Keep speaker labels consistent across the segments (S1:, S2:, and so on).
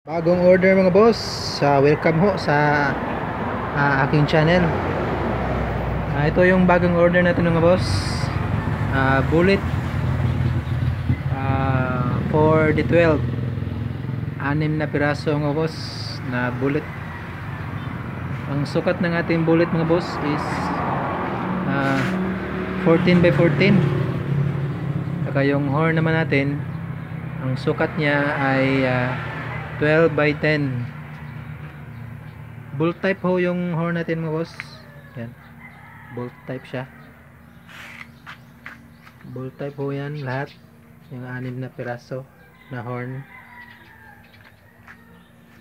S1: Bagong order mga boss. Welcome ho sa aking channel. Ito yung bagong order natin mga boss. Bullet for the 12. 6 na piraso mga boss na bullet. Ang sukat ng ating bullet mga boss is 14 by 14. Saka yung horn naman natin, ang sukat niya ay 12 by 10. Bolt type ho yung horn natin mga boss. Yan. Bolt type siya. Bolt type ho yan lahat. Yung 6 na piraso na horn.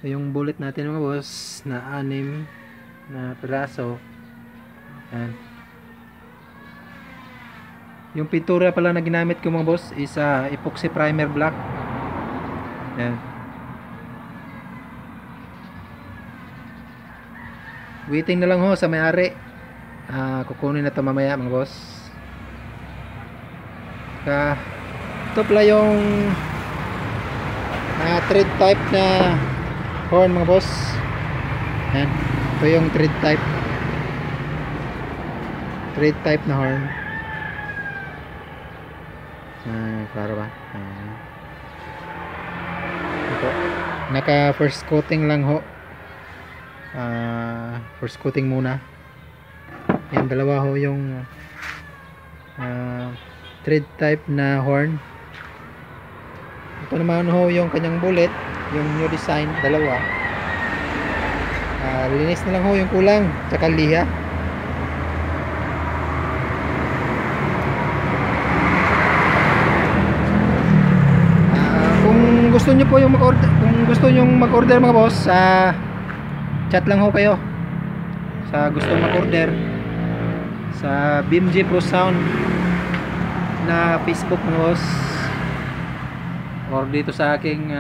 S1: Yung bullet natin mga boss na 6 na piraso. Yan. Yung pintura pala na ginamit ko mga boss is epoxy primer black. Yan. Waiting na lang ho sa may-ari. Kukunin na ito mamaya mga boss. Ito pala yung thread type na horn mga boss. Yan. Ito yung thread type. Thread type na horn. Klaro ba? Ito. Naka first coating lang ho. First coating muna. Yan, dalawa ho yung thread type na horn. Ito naman ho yung kanyang bullet, yung new design, dalawa. Linis na lang ho yung kulang, tsaka liha. Kung gusto nyo po yung mag-order, kung gusto nyo mag-order mga boss, chat lang ho kayo sa gusto mag-order sa BMG Pro Sound na Facebook mga boss, or dito sa aking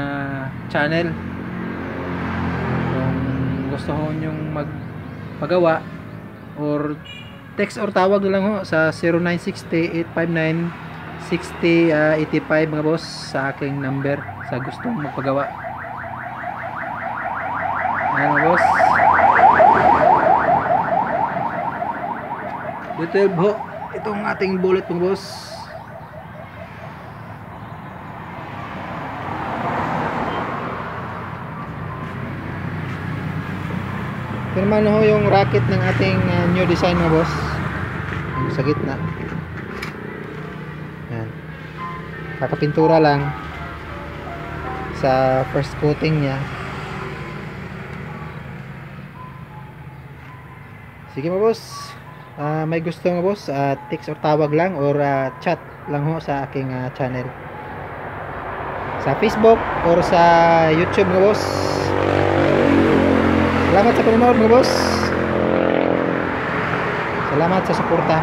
S1: channel. Kung gusto ho nyong magpagawa, or text or tawag lang ho sa 0960-859-6085 mga boss, sa aking number sa gustong magpagawa. Ayan mga boss, detail ho itong ating bullet mga boss. Ito naman ho yung racket ng ating new design mga boss, yung sa gitna. Yan, kakapintura lang sa first coating nya. Sige mga boss, may gusto mga boss, text or tawag lang, or chat lang ho sa aking channel sa Facebook or sa YouTube mga boss. Salamat sa panonood mga boss. Salamat sa suporta.